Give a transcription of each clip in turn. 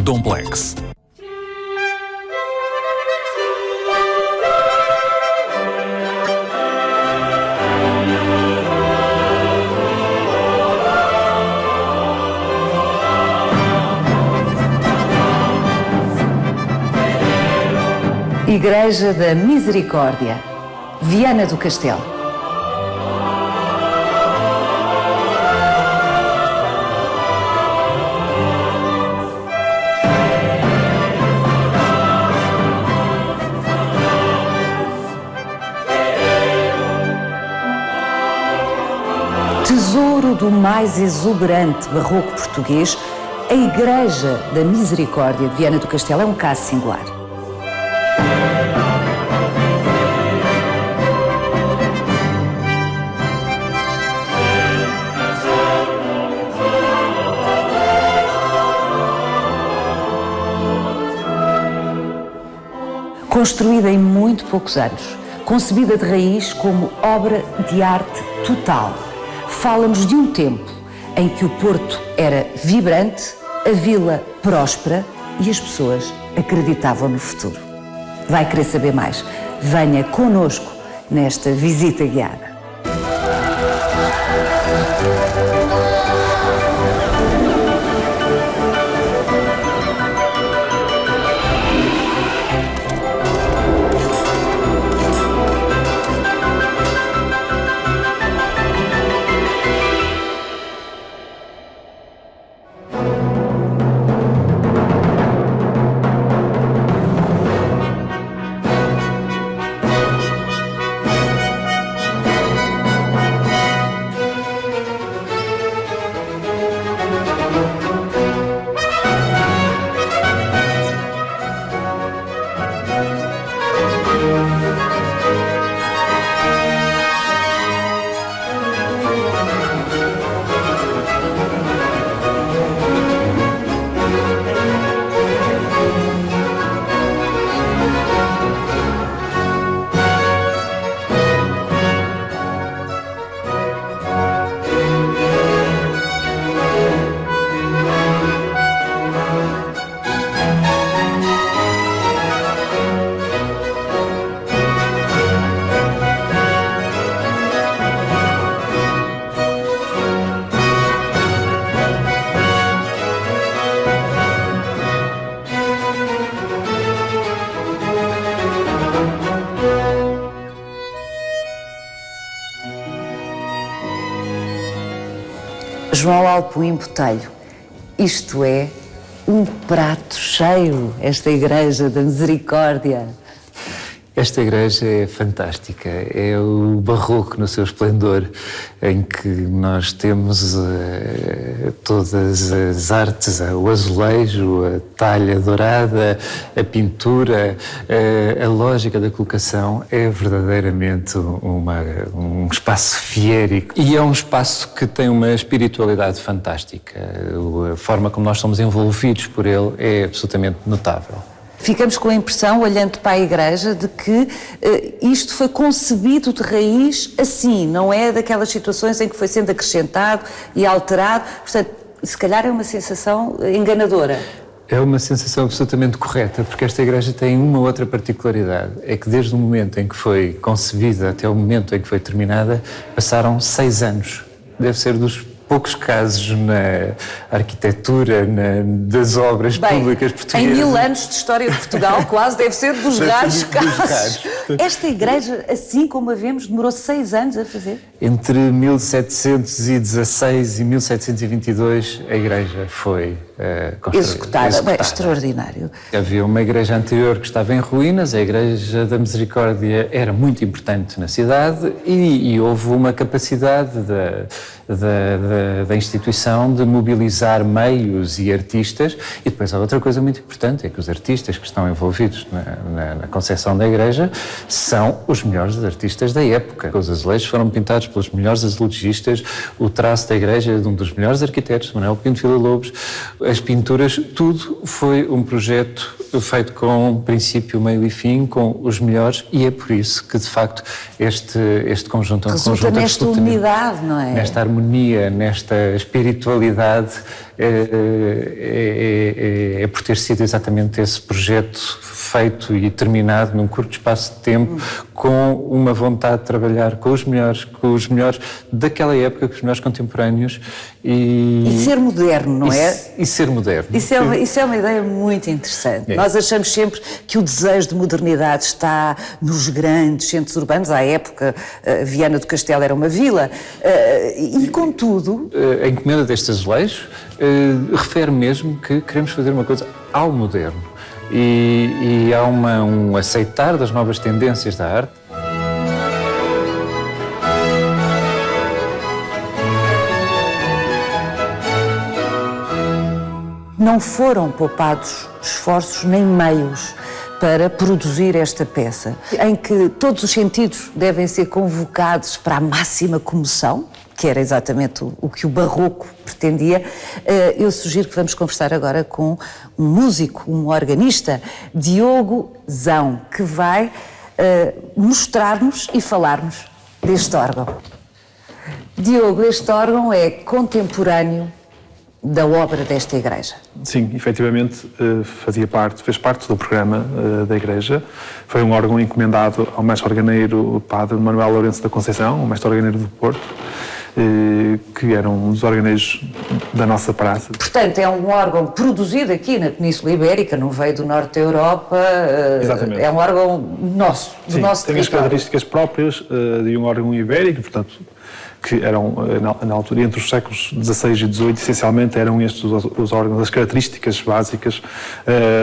Domplex. Igreja da Misericórdia, Viana do Castelo. Tesouro do mais exuberante barroco português, a Igreja da Misericórdia de Viana do Castelo é um caso singular. Construída em muito poucos anos, concebida de raiz como obra de arte total, fala-nos de um tempo em que o Porto era vibrante, a vila próspera e as pessoas acreditavam no futuro. Vai querer saber mais? Venha connosco nesta visita guiada. João Alpuim Botelho, isto é um prato cheio, esta Igreja da Misericórdia. Esta igreja é fantástica, é o barroco no seu esplendor, em que nós temos todas as artes, o azulejo, a talha dourada, a pintura, a lógica da colocação é verdadeiramente um espaço fiérico. E é um espaço que tem uma espiritualidade fantástica, a forma como nós somos envolvidos por ele é absolutamente notável. Ficamos com a impressão, olhando para a Igreja, de que isto foi concebido de raiz assim, não é daquelas situações em que foi sendo acrescentado e alterado. Portanto, se calhar é uma sensação enganadora. É uma sensação absolutamente correta, porque esta igreja tem uma outra particularidade, é que desde o momento em que foi concebida até o momento em que foi terminada, passaram 6 anos. Deve ser dos poucos casos na arquitetura, das obras públicas portuguesas. Em 1000 anos de história de Portugal, quase deve ser dos raros casos. Esta igreja, assim como a vemos, demorou 6 anos a fazer? Entre 1716 e 1722 a igreja foi executada. Bem, extraordinário. Havia uma igreja anterior que estava em ruínas, a Igreja da Misericórdia era muito importante na cidade e houve uma capacidade da instituição de mobilizar meios e artistas. E depois há outra coisa muito importante, é que os artistas que estão envolvidos na concepção da igreja são os melhores artistas da época. Os azulejos foram pintados pelos melhores azulegistas, o traço da igreja é de um dos melhores arquitetos, Manuel Pinto Villa-Lobos, as pinturas, tudo foi um projeto feito com princípio, meio e fim, com os melhores, e é por isso que, de facto, este conjunto é um conjunto nesta unidade, não é? Nesta harmonia, nesta espiritualidade é por ter sido exatamente esse projeto feito e terminado num curto espaço de tempo, com uma vontade de trabalhar com os melhores daquela época, com os melhores contemporâneos. E ser moderno, não é? E ser moderno. Isso é uma ideia muito interessante. Nós achamos sempre que o desejo de modernidade está nos grandes centros urbanos. À época, Viana do Castelo era uma vila. E, contudo... A encomenda deste azulejo refere mesmo que queremos fazer uma coisa ao moderno. E há um aceitar das novas tendências da arte. Não foram poupados esforços nem meios para produzir esta peça, em que todos os sentidos devem ser convocados para a máxima comoção, que era exatamente o que o barroco pretendia. Eu sugiro que vamos conversar agora com um músico, um organista, Diogo Zão, que vai mostrar-nos e falar-nos deste órgão. Diogo, este órgão é contemporâneo da obra desta igreja. Sim, efetivamente fez parte do programa da igreja. Foi um órgão encomendado ao mestre organeiro Padre Manuel Lourenço da Conceição, o mestre organeiro do Porto, que era um dos organeiros da nossa praça. Portanto, é um órgão produzido aqui na Península Ibérica, não veio do norte da Europa. Exatamente. É um órgão nosso, do nosso tem as características próprias de um órgão ibérico, portanto, que eram, na altura, entre os séculos XVI e XVIII, essencialmente eram estes os órgãos, as características básicas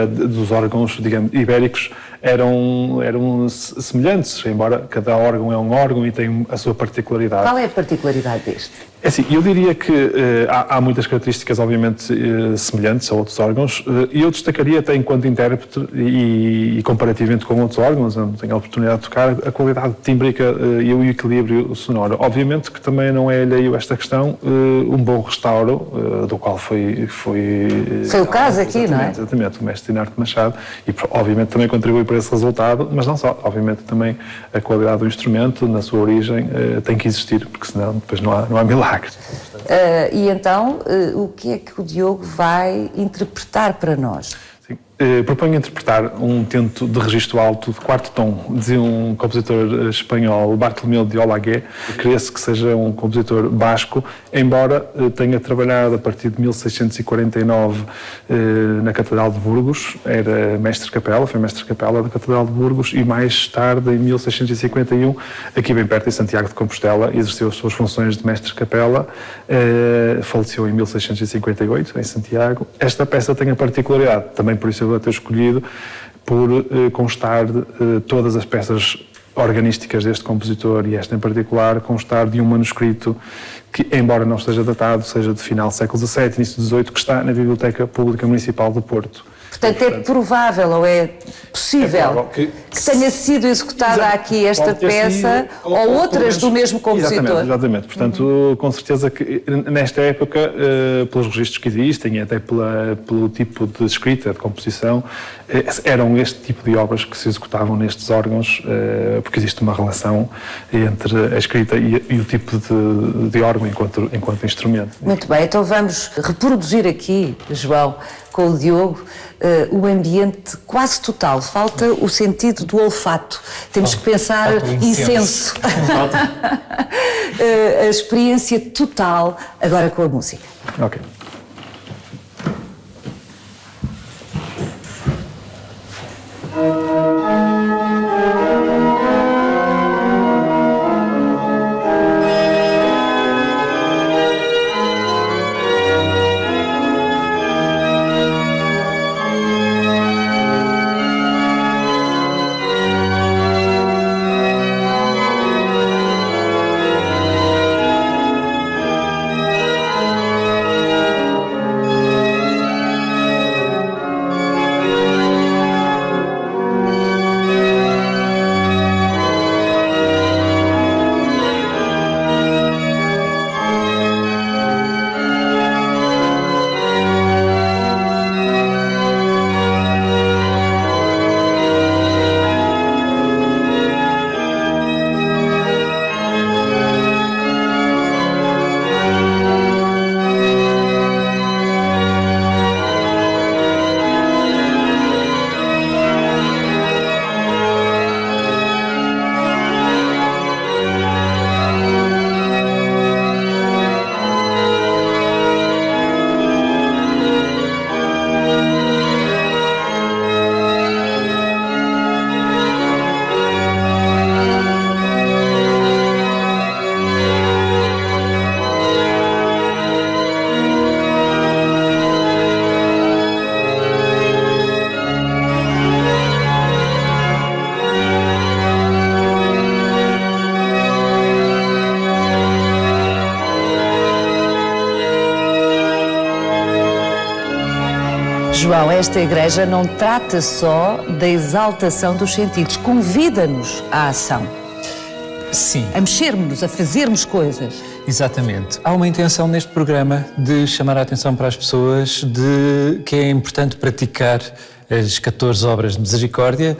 dos órgãos, digamos, ibéricos eram semelhantes, embora cada órgão é um órgão e tem a sua particularidade. Qual é a particularidade deste? É assim, eu diria que há muitas características, obviamente, semelhantes a outros órgãos, e eu destacaria até enquanto intérprete e comparativamente com outros órgãos, onde tenho a oportunidade de tocar, a qualidade tímbrica e o equilíbrio sonoro. Obviamente que também não é alheio a esta questão um bom restauro, do qual foi o caso aqui, não é? Exatamente, o mestre Dinarte Machado, e obviamente também contribui para esse resultado, mas não só, obviamente também a qualidade do instrumento, na sua origem, tem que existir, porque senão depois não há milagre. E então, o que é que o Diogo vai interpretar para nós? Sim. Proponho interpretar um tento de registro alto de quarto tom, dizia um compositor espanhol, Bartolomeu de Olagué. Crê-se que seja um compositor basco, embora tenha trabalhado a partir de 1649 na Catedral de Burgos, era mestre-capela, foi mestre-capela da Catedral de Burgos, e mais tarde, em 1651, aqui bem perto, em Santiago de Compostela, exerceu as suas funções de mestre-capela, faleceu em 1658, em Santiago. Esta peça tem a particularidade, também por isso eu vou ter escolhido, por constar todas as peças organísticas deste compositor, e esta em particular, constar de um manuscrito que, embora não esteja datado, seja de final do século XVII, início do XVIII, que está na Biblioteca Pública Municipal do Porto. Portanto, é provável ou é possível que tenha sido executada aqui esta peça ou outras do mesmo compositor? Exatamente. Portanto, com certeza que nesta época, pelos registros que existem e até pelo tipo de escrita, de composição, eram este tipo de obras que se executavam nestes órgãos, porque existe uma relação entre a escrita e o tipo de órgão enquanto instrumento. Muito bem, então vamos reproduzir aqui, João, com o Diogo, o ambiente quase total. Falta o sentido do olfato. Temos que pensar incenso. A experiência total, agora com a música. Ok. João, esta igreja não trata só da exaltação dos sentidos, convida-nos à ação. Sim. A mexermos-nos, a fazermos coisas. Exatamente. Há uma intenção neste programa de chamar a atenção para as pessoas de que é importante praticar as 14 obras de misericórdia,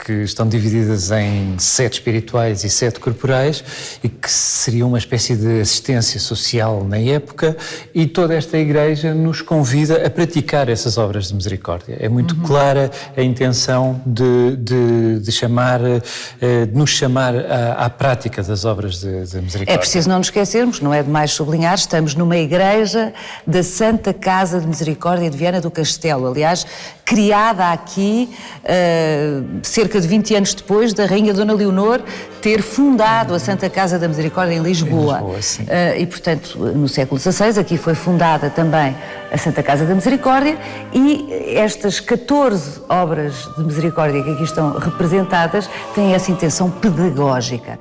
que estão divididas em 7 espirituais e 7 corporais, e que seria uma espécie de assistência social na época, e toda esta igreja nos convida a praticar essas obras de misericórdia. É muito clara a intenção de chamar, de nos chamar à prática das obras de misericórdia. É preciso não nos esquecermos, não é demais sublinhar, estamos numa igreja da Santa Casa de Misericórdia de Viana do Castelo, aliás, criada aqui cerca de 20 anos depois da Rainha Dona Leonor ter fundado a Santa Casa da Misericórdia em Lisboa. Sim. E, portanto, no século XVI aqui foi fundada também a Santa Casa da Misericórdia, e estas 14 obras de misericórdia que aqui estão representadas têm essa intenção pedagógica.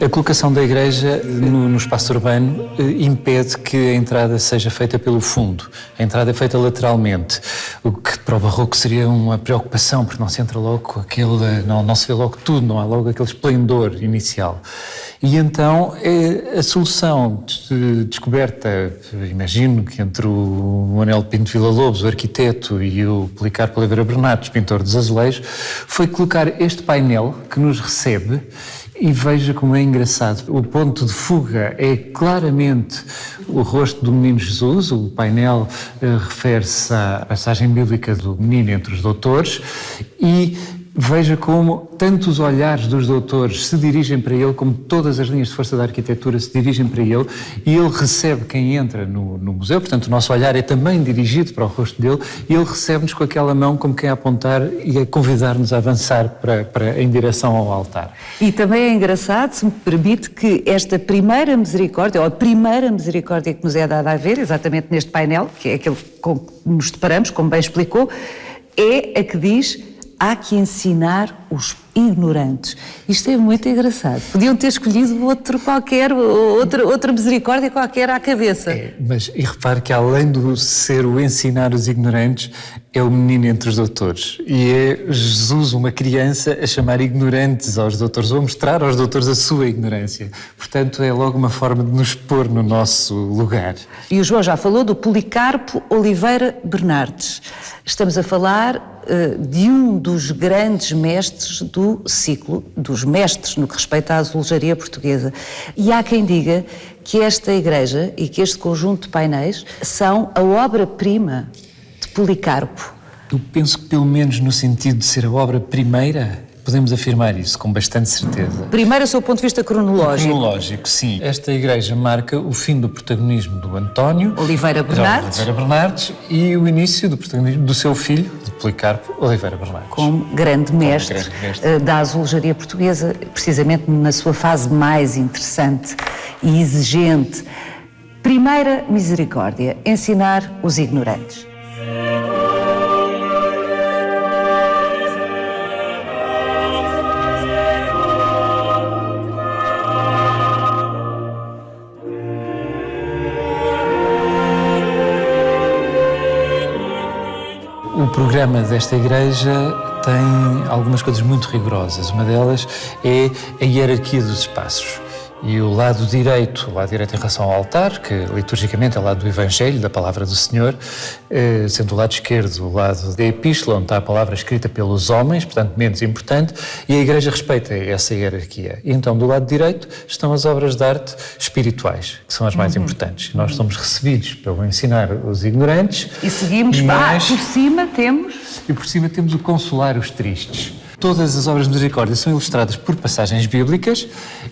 A colocação da igreja no espaço urbano impede que a entrada seja feita pelo fundo. A entrada é feita lateralmente, o que para o barroco seria uma preocupação, porque não se entra logo com aquele, não se vê logo tudo, não há logo aquele esplendor inicial. E então a solução descoberta, imagino que entre o Manuel Pinto Villa-Lobos, o arquiteto, e o Policarpo Oliveira Bernardes, pintor dos azulejos, foi colocar este painel que nos recebe. E veja como é engraçado. O ponto de fuga é claramente o rosto do menino Jesus. O painel refere-se à passagem bíblica do menino entre os doutores, e veja como tanto os olhares dos doutores se dirigem para ele, como todas as linhas de força da arquitetura se dirigem para ele, e ele recebe quem entra no museu. Portanto, o nosso olhar é também dirigido para o rosto dele, e ele recebe-nos com aquela mão como quem a apontar e a convidar-nos a avançar em direção ao altar. E também é engraçado, se me permite, que esta primeira misericórdia, ou a primeira misericórdia que nos é dada a ver, exatamente neste painel, que é aquele com que nos deparamos, como bem explicou, é a que diz: há que ensinar os ignorantes. Isto é muito engraçado. Podiam ter escolhido outro qualquer, outra misericórdia qualquer à cabeça. E repare que além de ser o ensinar os ignorantes, é o menino entre os doutores. E é Jesus, uma criança, a chamar ignorantes aos doutores, ou a mostrar aos doutores a sua ignorância. Portanto, é logo uma forma de nos pôr no nosso lugar. E o João já falou do Policarpo Oliveira Bernardes. Estamos a falar de um dos grandes mestres do ciclo, dos mestres no que respeita à azulejaria portuguesa. E há quem diga que esta igreja e que este conjunto de painéis são a obra-prima de Policarpo. Eu penso que, pelo menos no sentido de ser a obra primeira, podemos afirmar isso com bastante certeza. Primeiro, do seu ponto de vista cronológico. Cronológico, sim. Esta igreja marca o fim do protagonismo do António Oliveira Bernardes e o início do protagonismo do seu filho, de Policarpo Oliveira Bernardes. Como grande mestre, da azulejaria portuguesa, precisamente na sua fase mais interessante e exigente. Primeira misericórdia: ensinar os ignorantes. O programa desta igreja tem algumas coisas muito rigorosas. Uma delas é a hierarquia dos espaços. E o lado direito em relação ao altar, que liturgicamente é o lado do Evangelho, da Palavra do Senhor, sendo o lado esquerdo o lado da Epístola, onde está a palavra escrita pelos homens, portanto menos importante, e a Igreja respeita essa hierarquia. E então do lado direito estão as obras de arte espirituais, que são as mais importantes. Nós somos recebidos pelo ensinar os ignorantes. E seguimos, por cima temos... E por cima temos o consolar os tristes. Todas as obras de misericórdia são ilustradas por passagens bíblicas,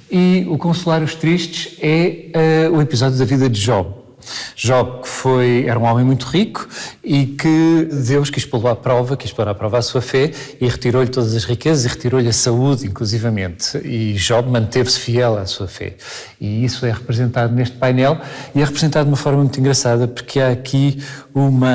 e o Consolar os Tristes é o episódio da vida de Job. Job era um homem muito rico e que Deus quis pôr à prova a sua fé e retirou-lhe todas as riquezas e retirou-lhe a saúde, inclusivamente. E Job manteve-se fiel à sua fé. E isso é representado neste painel e é representado de uma forma muito engraçada porque há aqui uma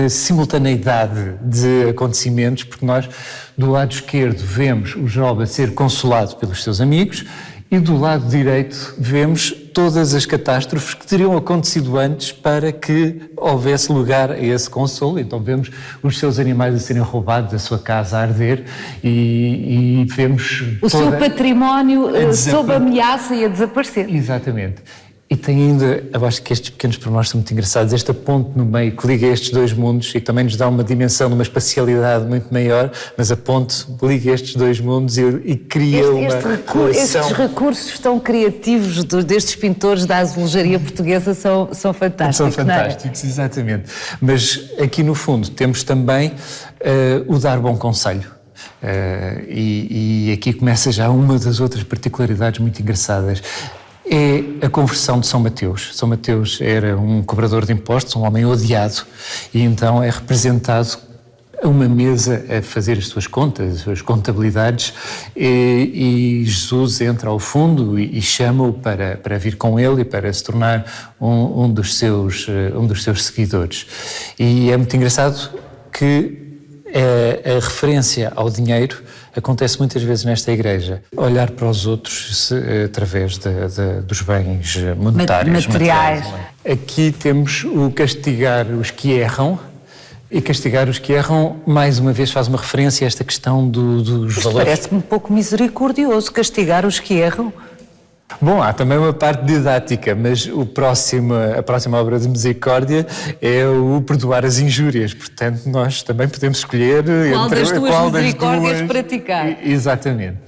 simultaneidade de acontecimentos, porque nós, do lado esquerdo, vemos o Job a ser consolado pelos seus amigos e do lado direito vemos todas as catástrofes que teriam acontecido antes para que houvesse lugar a esse consolo. Então vemos os seus animais a serem roubados, a sua casa a arder e vemos o seu património sob ameaça e a desaparecer. Exatamente. E tem ainda, eu acho que estes pequenos pormenores são muito engraçados, esta ponte no meio que liga estes dois mundos e que também nos dá uma dimensão de uma espacialidade muito maior, mas a ponte liga estes dois mundos e cria uma relação. Estes recursos tão criativos destes pintores da azulejaria portuguesa são fantásticos. São fantásticos, exatamente. Mas aqui no fundo temos também o dar bom conselho. E aqui começa já uma das outras particularidades muito engraçadas. É a conversão de São Mateus. São Mateus era um cobrador de impostos, um homem odiado, e então é representado a uma mesa a fazer as suas contas, as suas contabilidades, e Jesus entra ao fundo e chama-o para vir com ele e para se tornar um dos seus seguidores. E é muito engraçado que a referência ao dinheiro acontece muitas vezes nesta igreja. Olhar para os outros através dos bens monetários. Materiais. Aqui temos o castigar os que erram, e castigar os que erram, mais uma vez, faz uma referência a esta questão dos valores. Parece-me um pouco misericordioso castigar os que erram. Bom, há também uma parte didática, mas a próxima obra de misericórdia é o perdoar as injúrias. Portanto, nós também podemos escolher qual das duas misericórdias praticar. Exatamente.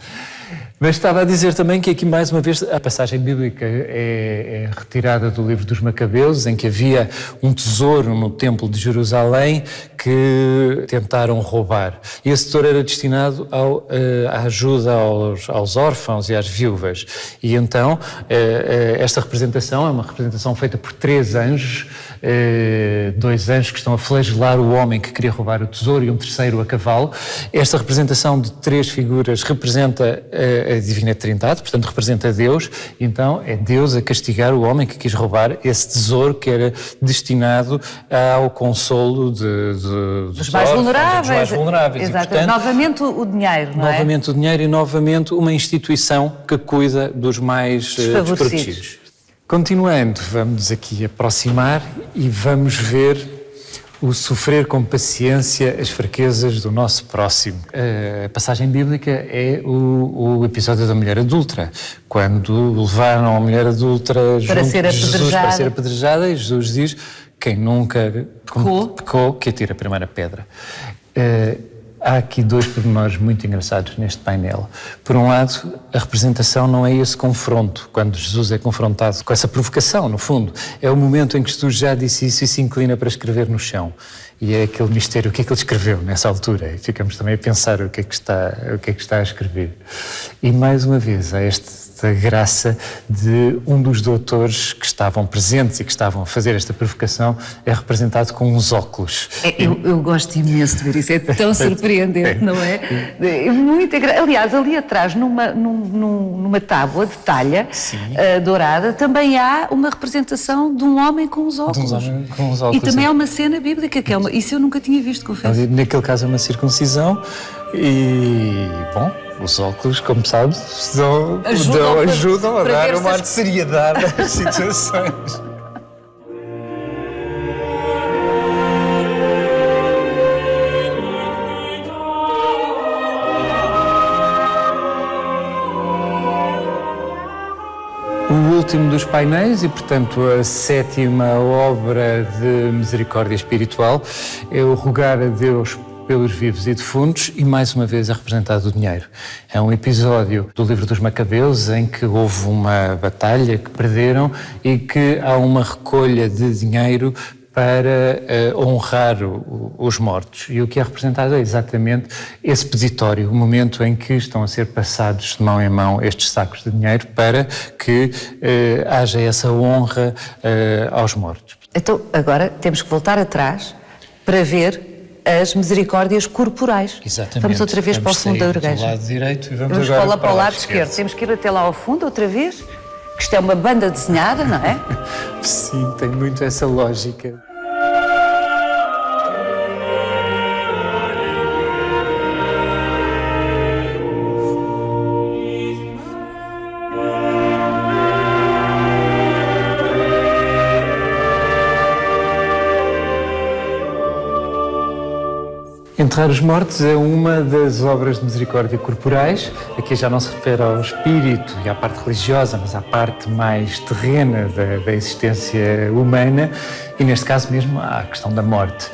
Mas estava a dizer também que aqui, mais uma vez, a passagem bíblica é retirada do livro dos Macabeus, em que havia um tesouro no templo de Jerusalém que tentaram roubar. E esse tesouro era destinado à ajuda aos órfãos e às viúvas. E então, esta representação é uma representação feita por 3 anjos, 2 anjos que estão a flagelar o homem que queria roubar o tesouro e um terceiro a cavalo. Esta representação de 3 figuras representa a Divina Trindade, portanto representa Deus, então é Deus a castigar o homem que quis roubar esse tesouro que era destinado ao consolo dos mais vulneráveis. Exato. Portanto, novamente o dinheiro, não é? Novamente o dinheiro e novamente uma instituição que cuida dos mais desprotegidos. Continuando, vamos aqui aproximar e vamos ver o sofrer com paciência as fraquezas do nosso próximo. A passagem bíblica é o episódio da mulher adúltera, quando levaram a mulher adúltera junto de Jesus para ser apedrejada, e Jesus diz: quem nunca pecou, que atire a primeira pedra. Há aqui 2 pormenores muito engraçados neste painel. Por um lado, a representação não é esse confronto, quando Jesus é confrontado com essa provocação, no fundo. É o momento em que Jesus já disse isso e se inclina para escrever no chão. E é aquele mistério, o que é que ele escreveu nessa altura? E ficamos também a pensar o que é que está a escrever. E mais uma vez, há esta graça de um dos doutores que estavam presentes e que estavam a fazer esta provocação é representado com uns óculos. Eu gosto imenso de ver isso, é tão surpreendente, não é? É muito engraçado. Aliás, ali atrás, numa tábua de talha dourada, também há uma representação de um homem com os óculos. E também há uma cena bíblica, que é isso eu nunca tinha visto, confesso. Naquele caso é uma circuncisão e, bom, os óculos, como sabes, ajudam a dar uma de seriedade às situações. O último dos painéis e, portanto, a 7ª obra de misericórdia espiritual é o rogar a Deus pelos vivos e defuntos, e mais uma vez é representado o dinheiro. É um episódio do livro dos Macabeus em que houve uma batalha que perderam e que há uma recolha de dinheiro para honrar os mortos. E o que é representado é exatamente esse peditório, o momento em que estão a ser passados de mão em mão estes sacos de dinheiro para que haja essa honra aos mortos. Então, agora temos que voltar atrás para ver as misericórdias corporais. Exatamente. Vamos outra vez para o fundo da igreja. Vamos do lado direito e Vamos agora para o lado esquerdo. Temos que ir até lá ao fundo outra vez, que isto é uma banda desenhada, não é? Sim, tem muito essa lógica. Enterrar os mortos é uma das obras de misericórdia corporais. Aqui já não se refere ao espírito e à parte religiosa, mas à parte mais terrena da existência humana e, neste caso mesmo, à questão da morte.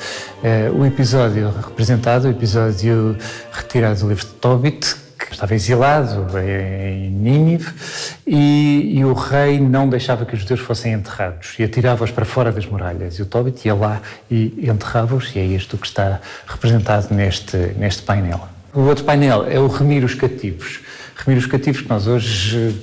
O episódio representado, o episódio retirado do livro de Tobit, que estava exilado em Nínive, e o rei não deixava que os judeus fossem enterrados e atirava-os para fora das muralhas. E o Tobit ia lá e enterrava-os, e é isto que está representado neste painel. O outro painel é o remir os cativos. Remir os cativos que nós hoje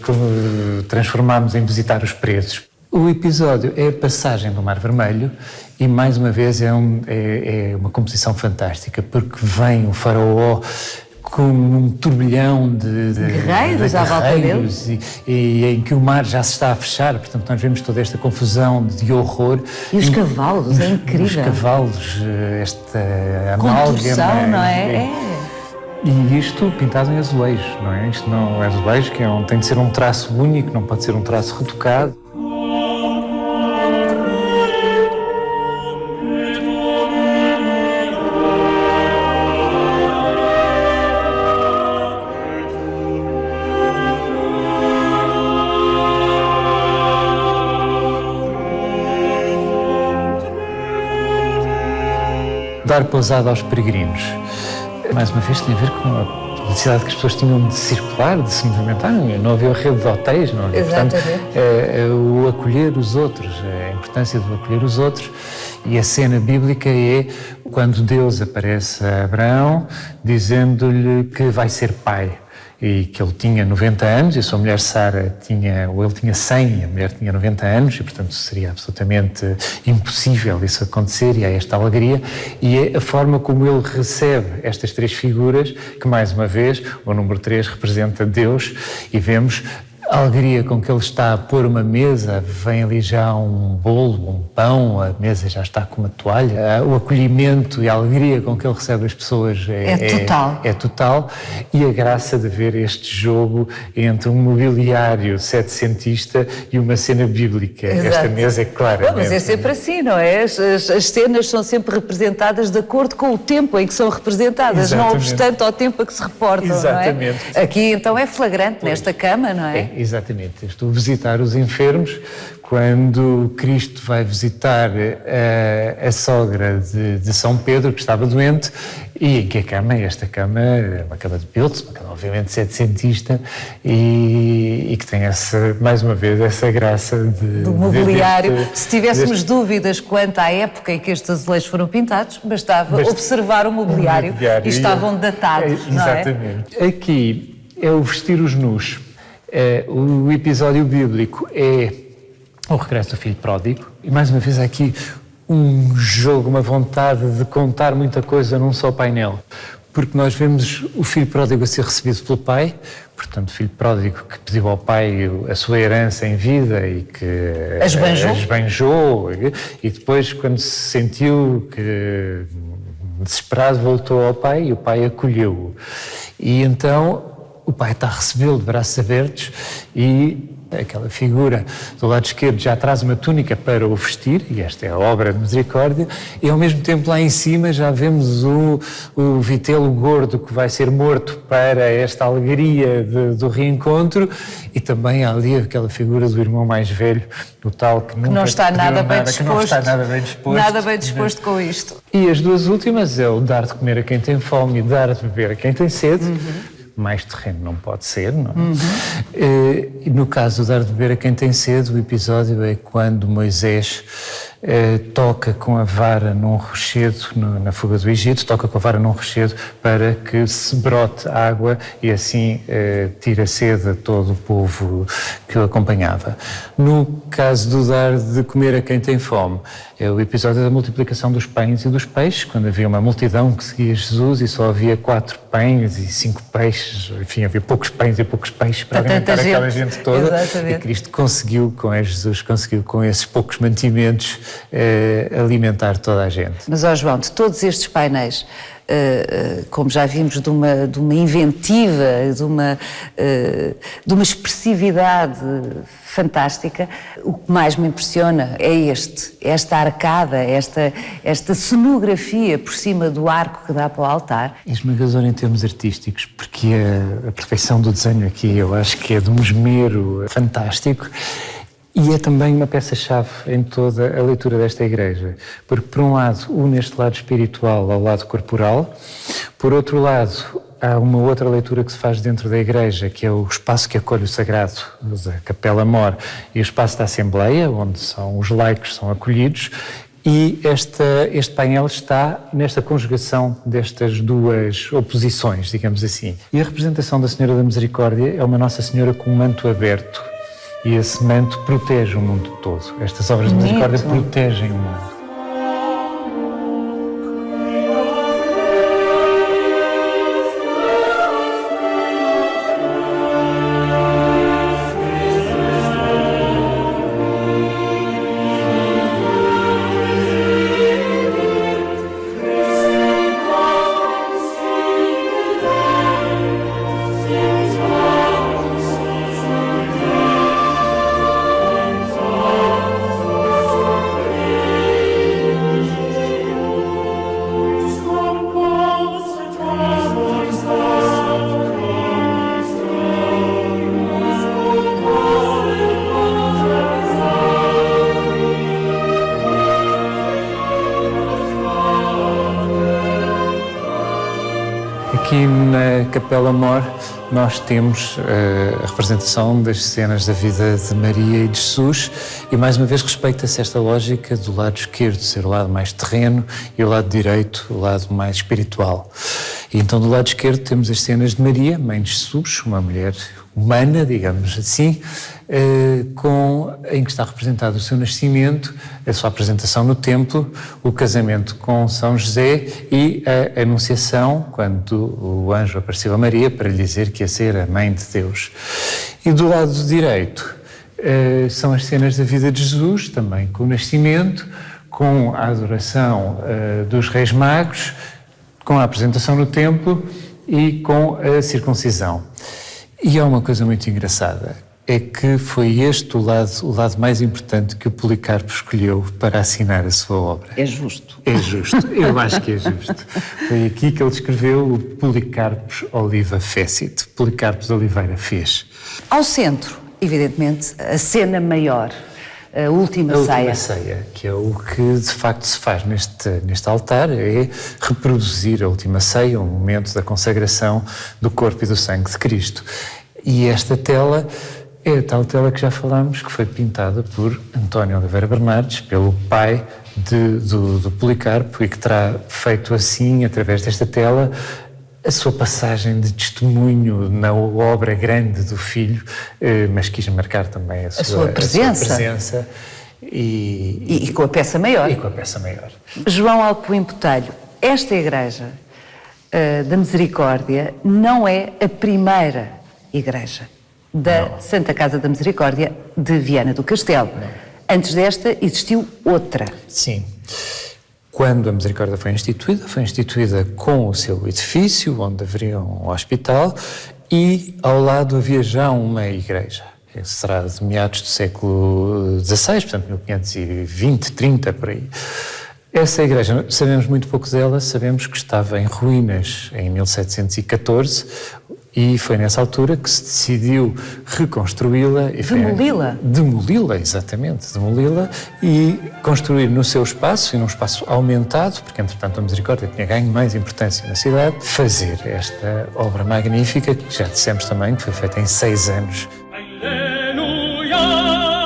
transformamos em visitar os presos. O episódio é a passagem do Mar Vermelho e, mais uma vez, é uma composição fantástica, porque vem o faraó com um turbilhão de guerreiros à volta dele e em que o mar já se está a fechar, portanto nós vemos toda esta confusão de horror. E os cavalos, é incrível. Os cavalos, esta amálgama, não é? E isto pintado em azulejo, não é? Isto não é azulejo, que tem de ser um traço único, não pode ser um traço retocado. Dar pousada aos peregrinos. Mais uma vez tem a ver com a necessidade que as pessoas tinham de circular, de se movimentar. Não havia rede de hotéis, não havia. Portanto, o acolher os outros, a importância de acolher os outros. E a cena bíblica é quando Deus aparece a Abraão dizendo-lhe que vai ser pai. E que ele tinha 90 anos e a sua mulher Sara ele tinha 100 e a mulher tinha 90 anos e, portanto, seria absolutamente impossível isso acontecer, e há esta alegria. E é a forma como ele recebe estas três figuras que, mais uma vez, o número 3 representa Deus, e vemos a alegria com que ele está a pôr uma mesa, vem ali já um bolo, um pão, a mesa já está com uma toalha, o acolhimento e a alegria com que ele recebe as pessoas é total, e a graça de ver este jogo entre um mobiliário setecentista e uma cena bíblica. Exato. Esta mesa é claramente... Mas é sempre assim, não é? As cenas são sempre representadas de acordo com o tempo em que são representadas, Exatamente. Não obstante ao tempo a que se reportam. Exatamente. Não é? Aqui então é flagrante nesta cama, não é? Exatamente. Estou a visitar os enfermos quando Cristo vai visitar a sogra de São Pedro, que estava doente, e em que esta cama é uma cama de Piltz, uma cama obviamente setecentista, e que tem mais uma vez essa graça do mobiliário. Se tivéssemos dúvidas quanto à época em que estes azulejos foram pintados, bastava observar o mobiliário e estavam datados, não é? Exatamente. Aqui é o vestir os nus. O episódio bíblico é o regresso do filho pródigo, e mais uma vez aqui um jogo, uma vontade de contar muita coisa num só painel, porque nós vemos o filho pródigo a ser recebido pelo pai, portanto o filho pródigo que pediu ao pai a sua herança em vida e que esbanjou, e depois quando se sentiu que desesperado voltou ao pai e o pai acolheu-o, e então o pai está a recebê-lo de braços abertos, e aquela figura do lado esquerdo já traz uma túnica para o vestir, e esta é a obra de misericórdia, e ao mesmo tempo lá em cima já vemos o vitelo gordo que vai ser morto para esta alegria do reencontro, e também há ali aquela figura do irmão mais velho, o tal que nunca não está nada bem disposto, não está nada bem disposto. Nada bem disposto com isto. E as duas últimas é o dar de comer a quem tem fome e dar de beber a quem tem sede. Mais terreno não pode ser, não é? E no caso de dar de beber a quem tem sede, o episódio é quando Moisés toca com a vara num rochedo, na fuga do Egito, toca com a vara num rochedo para que se brote água e assim tire a sede a todo o povo que o acompanhava. No caso do dar de comer a quem tem fome, é o episódio da multiplicação dos pães e dos peixes, quando havia uma multidão que seguia Jesus e só havia 4 pães e 5 peixes, enfim, havia poucos pães e poucos peixes para alimentar aquela gente toda. Exatamente. E Cristo Jesus conseguiu com esses poucos mantimentos alimentar toda a gente. Mas, João, de todos estes painéis, como já vimos, de uma inventiva, de uma expressividade fantástica, o que mais me impressiona é esta arcada, esta cenografia por cima do arco que dá para o altar. É esmagador em termos artísticos, porque a perfeição do desenho aqui eu acho que é de um esmero fantástico. E é também uma peça-chave em toda a leitura desta igreja, porque por um lado une este lado espiritual ao lado corporal, por outro lado há uma outra leitura que se faz dentro da igreja, que é o espaço que acolhe o sagrado, da Capela Mor, e o espaço da Assembleia, onde os laicos são acolhidos, e este painel está nesta conjugação destas duas oposições, digamos assim. E a representação da Senhora da Misericórdia é uma Nossa Senhora com um manto aberto, e esse manto protege o mundo todo. Estas obras de misericórdia protegem o mundo. Aqui na Capela Mor nós temos a representação das cenas da vida de Maria e de Jesus e mais uma vez respeita-se esta lógica do lado esquerdo ser o lado mais terreno e o lado direito o lado mais espiritual. E então do lado esquerdo temos as cenas de Maria, mãe de Jesus, uma mulher humana, digamos assim, em que está representado o seu nascimento, a sua apresentação no templo, o casamento com São José e a anunciação, quando o anjo apareceu a Maria para lhe dizer que ia ser a mãe de Deus. E do lado direito são as cenas da vida de Jesus, também com o nascimento, com a adoração dos Reis Magos, com a apresentação no templo e com a circuncisão. E há uma coisa muito engraçada, é que foi este o lado mais importante que o Policarpo escolheu para assinar a sua obra. É justo. É justo, eu acho que é justo. Foi aqui que ele escreveu o Policarpos Oliva Fecit, Policarpos Oliveira fez. Ao centro, evidentemente, a cena maior, a última ceia. A última ceia, que é o que de facto se faz neste altar, é reproduzir a última ceia, o momento da consagração do corpo e do sangue de Cristo. E esta tela é a tal tela que já falámos, que foi pintada por António Oliveira Bernardes, pelo pai do Policarpo, e que terá feito assim, através desta tela, a sua passagem de testemunho na obra grande do filho, mas quis marcar também a sua presença. E com a peça maior. E com a peça maior. João Alpuim Botelho, esta igreja da Misericórdia não é a primeira igreja da Santa Casa da Misericórdia de Viana do Castelo. Não. Antes desta existiu outra. Sim. Quando a Misericórdia foi instituída com o seu edifício, onde haveria um hospital, e ao lado havia já uma igreja. Será de meados do século XVI, portanto 1520, 30, por aí. Essa igreja, sabemos muito pouco dela, sabemos que estava em ruínas em 1714 e foi nessa altura que se decidiu reconstruí-la. Demoli-la, exatamente, demoli-la e construir no seu espaço, e num espaço aumentado, porque entretanto a Misericórdia tinha ganho mais importância na cidade, fazer esta obra magnífica, que já dissemos também que foi feita em 6 anos. Alleluia, alleluia.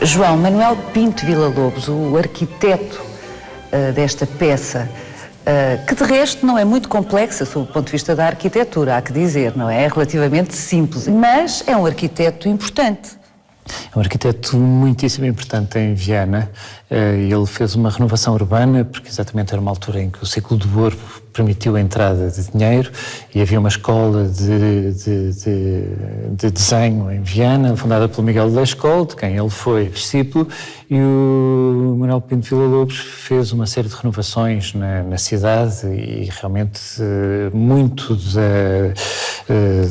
João Manuel Pinto Villa-Lobos, o arquiteto desta peça, que de resto não é muito complexa sob o ponto de vista da arquitetura, há que dizer, não é? É relativamente simples, mas é um arquiteto importante. É um arquiteto muitíssimo importante em Viana. Ele fez uma renovação urbana, porque exatamente era uma altura em que o ciclo do ouro permitiu a entrada de dinheiro e havia uma escola de desenho em Viana, fundada pelo Miguel de Leschol, de quem ele foi discípulo, e o Manuel Pinto Villa-Lobos fez uma série de renovações na cidade e realmente muito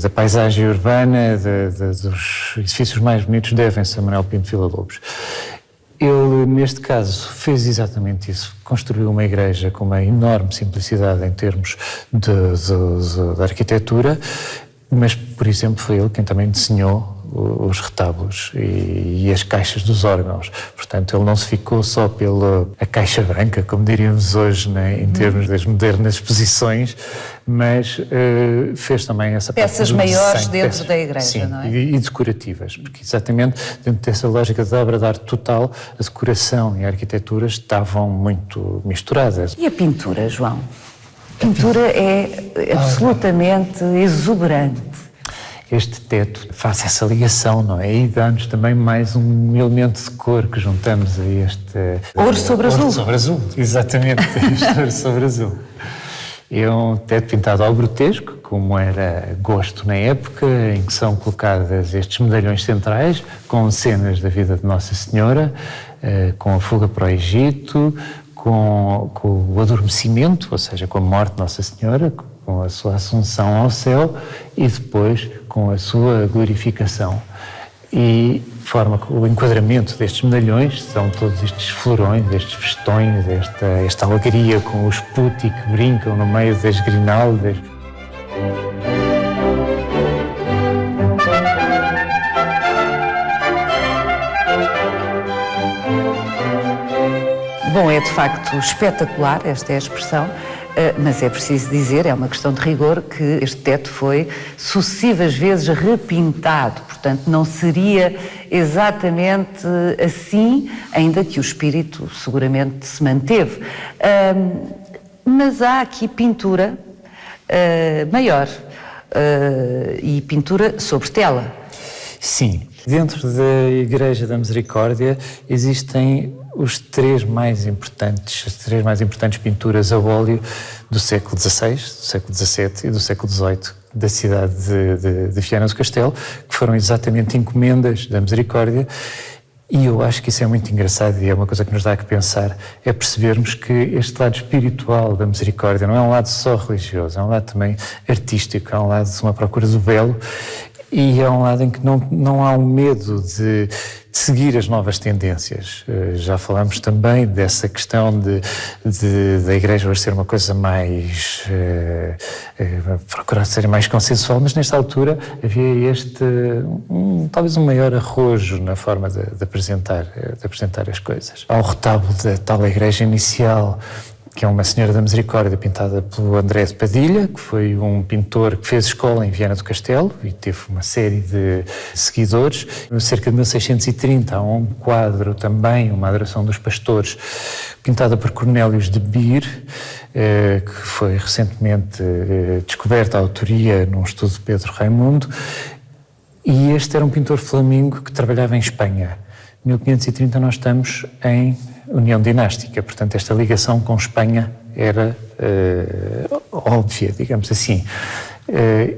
da paisagem urbana, dos edifícios mais bonitos devem-se a Manuel Pinto Villa-Lobos. Ele, neste caso, fez exatamente isso. Construiu uma igreja com uma enorme simplicidade em termos da arquitetura, mas, por exemplo, foi ele quem também desenhou os retábulos e as caixas dos órgãos. Portanto, ele não se ficou só pela caixa branca, como diríamos hoje, né, em termos das modernas exposições, mas fez também essa parte peças maiores dentro da igreja, sim, não é? E decorativas, porque exatamente dentro dessa lógica da obra de arte total, a decoração e a arquitetura estavam muito misturadas. E a pintura, João? A pintura é absolutamente exuberante. Este teto faz essa ligação, não é? E dá-nos também mais um elemento de cor que juntamos a este... Ouro sobre azul. Ouro sobre azul, exatamente. Este ouro sobre azul. É um teto pintado ao grotesco, como era gosto na época, em que são colocadas estes medalhões centrais, com cenas da vida de Nossa Senhora, com a fuga para o Egito, com o adormecimento, ou seja, com a morte de Nossa Senhora, com a sua assunção ao céu e depois com a sua glorificação. E forma que o enquadramento destes medalhões são todos estes florões, estes festões, esta alegria com os putti que brincam no meio das grinaldas. Bom, é de facto espetacular, esta é a expressão, mas é preciso dizer, é uma questão de rigor, que este teto foi sucessivas vezes repintado, portanto não seria exatamente assim, ainda que o espírito seguramente se manteve. Mas há aqui pintura maior e pintura sobre tela. Sim, dentro da Igreja da Misericórdia existem as três mais importantes pinturas a óleo do século XVI, do século XVII e do século XVIII da cidade de Viana do Castelo, que foram exatamente encomendas da Misericórdia. E eu acho que isso é muito engraçado e é uma coisa que nos dá a que pensar, é percebermos que este lado espiritual da Misericórdia não é um lado só religioso, é um lado também artístico, é um lado de uma procura do belo e é um lado em que não há um medo de seguir as novas tendências. Já falámos também dessa questão da Igreja hoje ser uma coisa mais... procurar ser mais consensual, mas nesta altura havia talvez um maior arrojo na forma de apresentar as coisas. Há o retábulo da tal Igreja inicial, que é uma Senhora da Misericórdia pintada pelo André de Padilha, que foi um pintor que fez escola em Viana do Castelo e teve uma série de seguidores. Cerca de 1630 há um quadro também, uma adoração dos pastores, pintada por Cornélios de Bir, que foi recentemente descoberta a autoria num estudo de Pedro Raimundo, e este era um pintor flamingo que trabalhava em Espanha. Em 1530 nós estamos em União Dinástica, portanto esta ligação com Espanha era óbvia, digamos assim.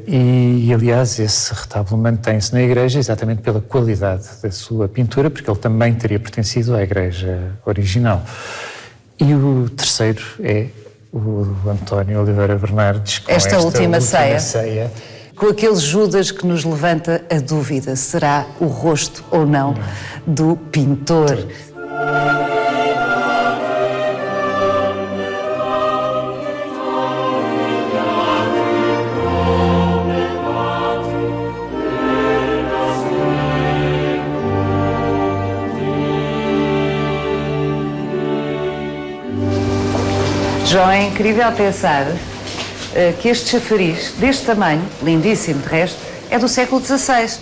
E aliás esse retábulo mantém-se na igreja exatamente pela qualidade da sua pintura, porque ele também teria pertencido à igreja original. E o terceiro é o António Oliveira Bernardes, com esta última ceia. Com aquele Judas que nos levanta a dúvida, será o rosto ou não do pintor? João, é incrível pensar que este chafariz, deste tamanho, lindíssimo de resto, é do século XVI.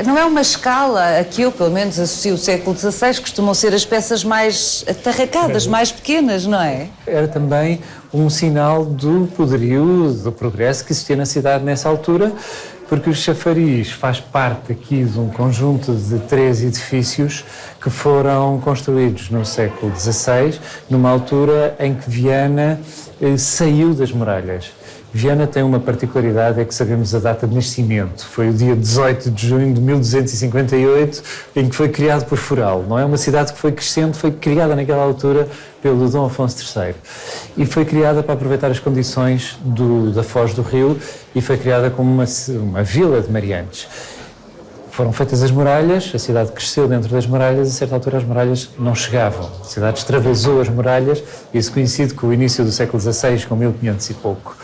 Não é uma escala a que eu, pelo menos, associo o século XVI, costumam ser as peças mais atarracadas, mais pequenas, não é? Era também um sinal do poderio, do progresso que existia na cidade nessa altura, porque o chafariz faz parte aqui de um conjunto de 3 edifícios que foram construídos no século XVI, numa altura em que Viana saiu das muralhas. Viana tem uma particularidade, é que sabemos a data de nascimento. Foi o dia 18 de junho de 1258, em que foi criado por Foral. Não é uma cidade que foi crescendo, foi criada naquela altura pelo Dom Afonso III. E foi criada para aproveitar as condições da foz do rio e foi criada como uma vila de mariantes. Foram feitas as muralhas, a cidade cresceu dentro das muralhas e a certa altura as muralhas não chegavam. A cidade extravasou as muralhas e isso coincide com o início do século XVI, com 1500 e pouco.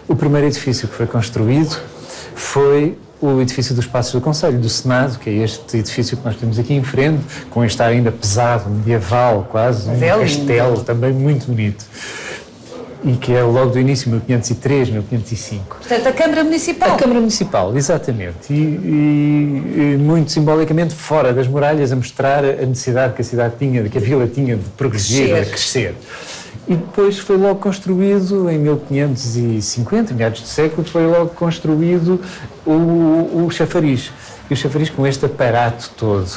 O primeiro edifício que foi construído foi o edifício dos Passos do Conselho, do Senado, que é este edifício que nós temos aqui em frente, com este ar ainda pesado, medieval quase, um castelo também muito bonito. E que é logo do início, 1503, 1505. Portanto, a Câmara Municipal. A Câmara Municipal, exatamente. E muito simbolicamente fora das muralhas, a mostrar a necessidade que a cidade tinha, que a vila tinha de progredir, de crescer. E depois foi logo construído, em 1550, meados do século, foi logo construído o chafariz. E o chafariz com este aparato todo.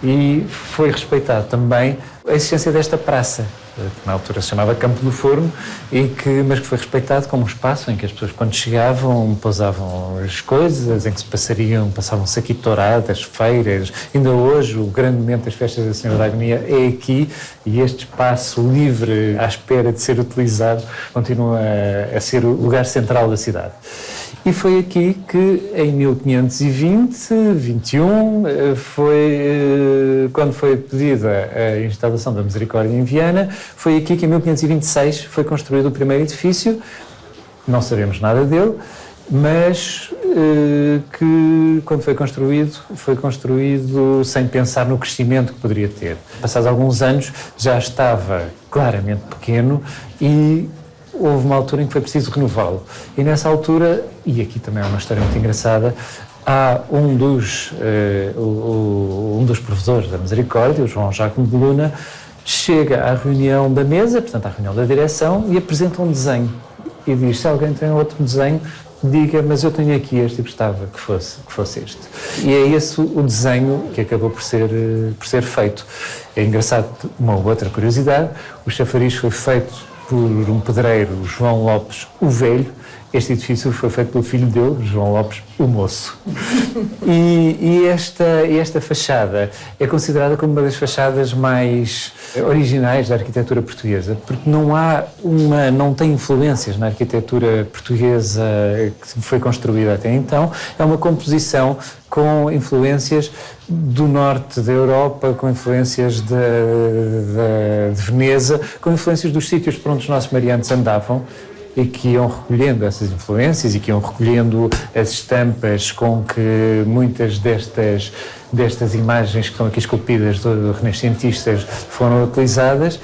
E foi respeitado também a existência desta praça, que na altura se chamava Campo do Forno, mas que foi respeitado como um espaço em que as pessoas, quando chegavam, pousavam as coisas, em que passavam-se aqui touradas, feiras. Ainda hoje, o grande momento das festas da Senhora da Agonia é aqui, e este espaço livre, à espera de ser utilizado, continua a ser o lugar central da cidade. E foi aqui que, em 1520-21, quando foi pedida a instalação da Misericórdia em Viana, foi aqui que, em 1526, foi construído o primeiro edifício. Não sabemos nada dele, mas que, quando foi construído sem pensar no crescimento que poderia ter. Passados alguns anos, já estava claramente pequeno e houve uma altura em que foi preciso renová-lo. E nessa altura, e aqui também é uma história muito engraçada, há um dos provedores da Misericórdia, o João Jacomo de Luna, chega à reunião da mesa, portanto à reunião da direção, e apresenta um desenho. E diz, se alguém tem outro desenho, diga, mas eu tenho aqui este e gostava que fosse este. E é esse o desenho que acabou por ser feito. É engraçado, uma outra curiosidade, o chafariz foi feito por um pedreiro, João Lopes, o Velho. Este edifício foi feito pelo filho dele, João Lopes, o Moço. E esta fachada é considerada como uma das fachadas mais originais da arquitetura portuguesa, porque não tem influências na arquitetura portuguesa que foi construída até então. É uma composição com influências do norte da Europa, com influências de Veneza, com influências dos sítios por onde os nossos mariantes andavam, e que iam recolhendo essas influências e que iam recolhendo as estampas com que muitas destas imagens que estão aqui esculpidas de renascentistas foram utilizadas.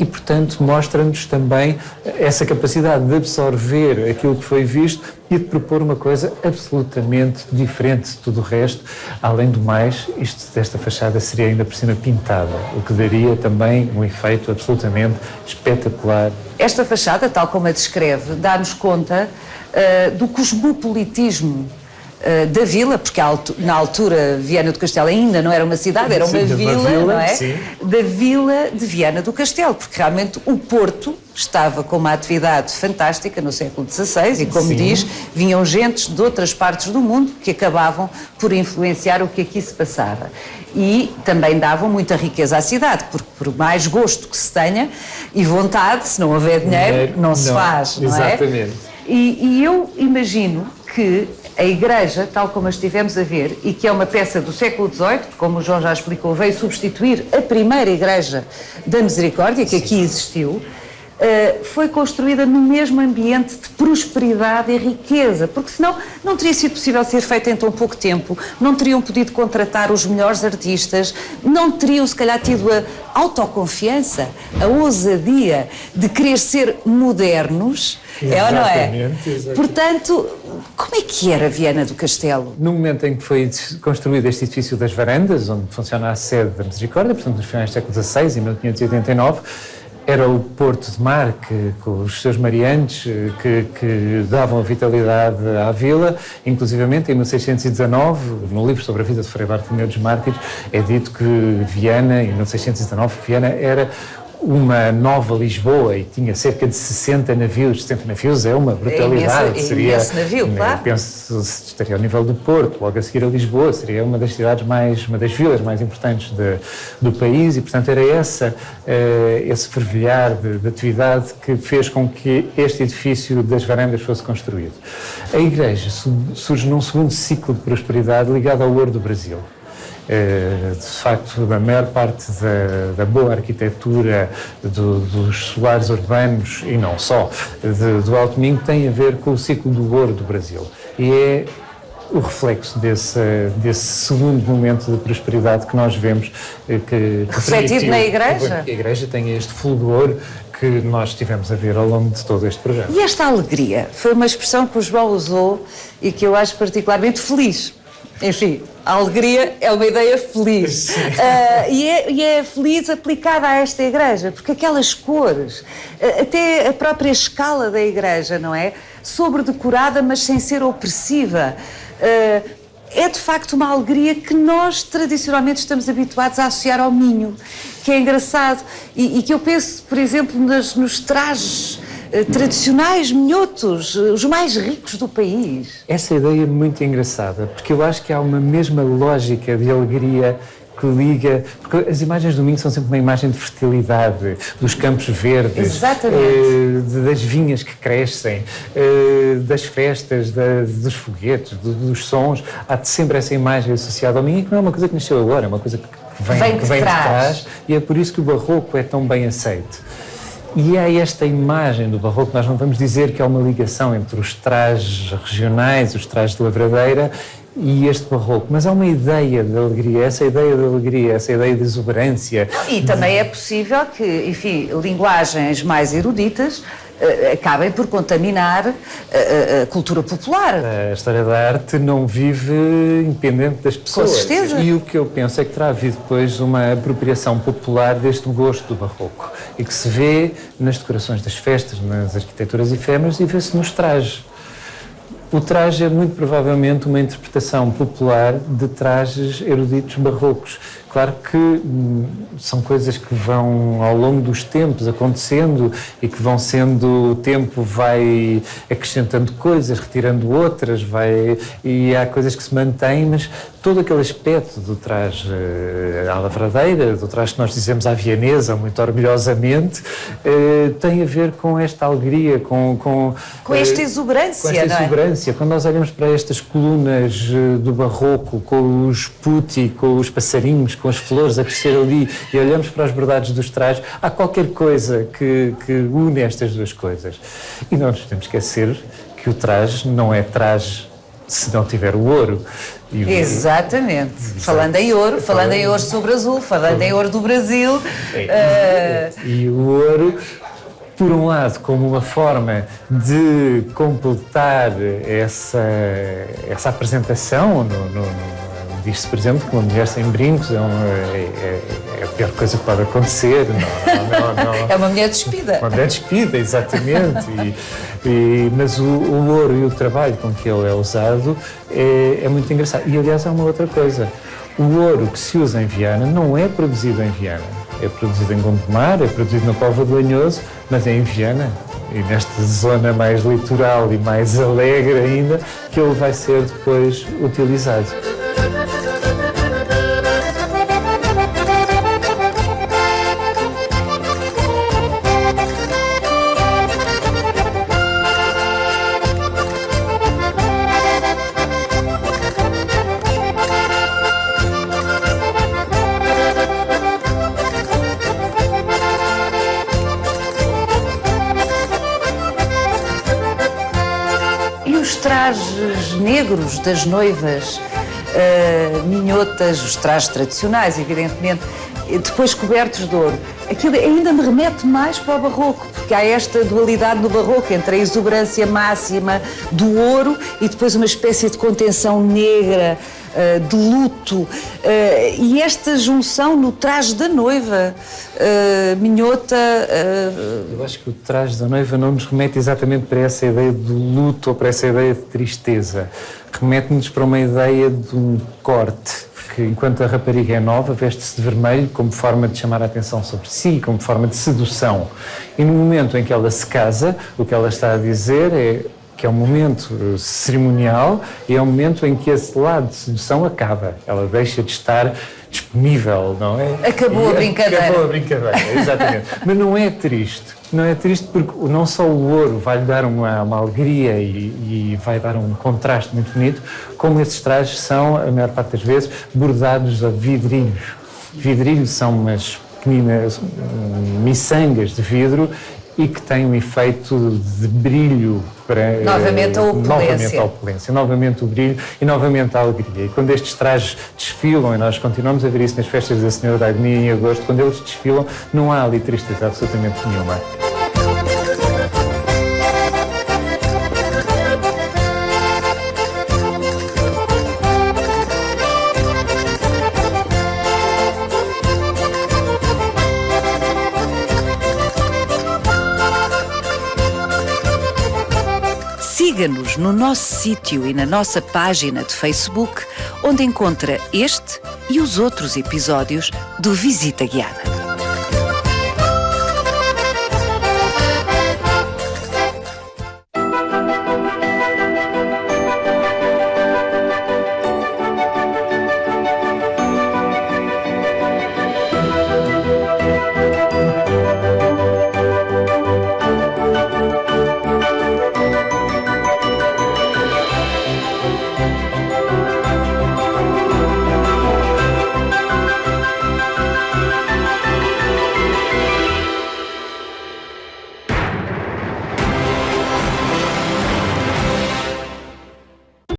E, portanto, mostra-nos também essa capacidade de absorver aquilo que foi visto e de propor uma coisa absolutamente diferente de tudo o resto. Além do mais, desta fachada seria ainda por cima pintada, o que daria também um efeito absolutamente espetacular. Esta fachada, tal como a descreve, dá-nos conta do cosmopolitismo da vila, porque na altura Viana do Castelo ainda não era uma cidade, era uma vila, não é? Sim. Da vila de Viana do Castelo, porque realmente o Porto estava com uma atividade fantástica no século XVI e, como diz, vinham gentes de outras partes do mundo que acabavam por influenciar o que aqui se passava. E também davam muita riqueza à cidade, porque por mais gosto que se tenha e vontade, se não houver dinheiro, não se faz, não é? Exatamente. E eu imagino que a igreja, tal como a estivemos a ver, e que é uma peça do século XVIII, como o João já explicou, veio substituir a primeira igreja da Misericórdia, que aqui existiu, foi construída no mesmo ambiente de prosperidade e riqueza, porque senão não teria sido possível ser feita em tão pouco tempo, não teriam podido contratar os melhores artistas, não teriam se calhar tido a autoconfiança, a ousadia de querer ser modernos, é ou não é? Exatamente. Portanto, como é que era Viana do Castelo? No momento em que foi construído este edifício das Varandas, onde funciona a sede da Misericórdia, portanto nos finais do século XVI, em 1589, era o porto de mar com os seus mariantes que davam a vitalidade à vila. Inclusivamente, em 1619, no livro sobre a vida de Frei Bartolomeu dos Mártires, é dito que Viana, em 1619, Viana era uma nova Lisboa e tinha cerca de 60 navios. 60 navios é uma brutalidade. Seria esse navio, claro. Penso que estaria ao nível do Porto, logo a seguir a Lisboa, seria uma das cidades uma das vilas mais importantes do país e, portanto, era esse fervilhar de atividade que fez com que este edifício das Varandas fosse construído. A igreja surge num segundo ciclo de prosperidade ligado ao ouro do Brasil. De facto, a maior parte da boa arquitetura dos solares urbanos, e não só, do Alto Minho, tem a ver com o ciclo do ouro do Brasil. E é o reflexo desse segundo momento de prosperidade que nós vemos. Refletido na igreja? A igreja tem este fulgor que nós estivemos a ver ao longo de todo este programa. E esta alegria foi uma expressão que o João usou e que eu acho particularmente feliz. Enfim, a alegria é uma ideia feliz. E é feliz aplicada a esta igreja, porque aquelas cores, até a própria escala da igreja, não é? Sobredecorada, mas sem ser opressiva. É de facto uma alegria que nós tradicionalmente estamos habituados a associar ao Minho, que é engraçado. E que eu penso, por exemplo, nos trajes tradicionais, minhotos, os mais ricos do país. Essa ideia é muito engraçada, porque eu acho que há uma mesma lógica de alegria que liga, porque as imagens do Minho são sempre uma imagem de fertilidade, dos campos verdes, das vinhas que crescem, das festas, dos foguetes, dos sons. Há sempre essa imagem associada ao Minho, que não é uma coisa que nasceu agora, é uma coisa que vem de trás, e é por isso que o barroco é tão bem aceito. E há esta imagem do barroco, nós não vamos dizer que há uma ligação entre os trajes regionais, os trajes de lavradeira e este barroco, mas há uma ideia de alegria, essa ideia de exuberância. E também é possível que, enfim, linguagens mais eruditas acabem por contaminar a cultura popular. A história da arte não vive independente das pessoas. Com certeza. E o que eu penso é que terá havido depois uma apropriação popular deste gosto do barroco e que se vê nas decorações das festas, nas arquiteturas efêmeras e vê-se nos trajes. O traje é muito provavelmente uma interpretação popular de trajes eruditos barrocos. Claro que são coisas que vão ao longo dos tempos acontecendo e que vão sendo, o tempo vai acrescentando coisas, retirando outras, e há coisas que se mantêm, mas todo aquele aspecto do traje à lavradeira, do traje que nós dizemos à vianesa, muito orgulhosamente, tem a ver com esta alegria, com esta exuberância, com esta exuberância. Quando nós olhamos para estas colunas do barroco, com os putti, com os passarinhos, com as flores a crescer ali, e olhamos para os bordados dos trajes, há qualquer coisa que une estas duas coisas. E não nos podemos esquecer que o traje não é traje se não tiver o ouro. Exatamente. Falando em ouro sobre azul, falando em ouro do Brasil. E o ouro, por um lado, como uma forma de completar essa apresentação, diz-se, por exemplo, que uma mulher sem brincos é a pior coisa que pode acontecer. É uma mulher despida. Uma mulher despida, exatamente. Mas o ouro e o trabalho com que ele é usado é muito engraçado. E, aliás, há uma outra coisa. O ouro que se usa em Viana não é produzido em Viana. É produzido em Gondomar, é produzido na Póvoa de Lanhoso, mas é em Viana, e nesta zona mais litoral e mais alegre ainda, que ele vai ser depois utilizado. trajes negros das noivas, minhotas, os trajes tradicionais, evidentemente, depois cobertos de ouro. Aquilo ainda me remete mais para o barroco, porque há esta dualidade no barroco entre a exuberância máxima do ouro e depois uma espécie de contenção negra, de luto, e esta junção no traje da noiva, minhota. Eu acho que o traje da noiva não nos remete exatamente para essa ideia de luto ou para essa ideia de tristeza. Remete-nos para uma ideia de um corte. Que enquanto a rapariga é nova, veste-se de vermelho como forma de chamar a atenção sobre si, como forma de sedução. E no momento em que ela se casa, o que ela está a dizer é que é um momento cerimonial e é um momento em que esse lado de sedução acaba. Ela deixa de estar disponível, não é? Acabou a brincadeira. Acabou a brincadeira, exatamente. Mas não é triste. Não é triste porque não só o ouro vai lhe dar uma alegria e vai dar um contraste muito bonito, como esses trajes são, a maior parte das vezes, bordados a vidrilhos. Vidrilhos são umas pequenas miçangas de vidro e que têm um efeito de brilho para... Novamente a opulência. Novamente o brilho e novamente a alegria. E quando estes trajes desfilam, e nós continuamos a ver isso nas festas da Senhora da Agonia em agosto, quando eles desfilam, não há ali tristeza absolutamente nenhuma. Siga-nos no nosso sítio e na nossa página de Facebook, onde encontra este e os outros episódios do Visita Guiada.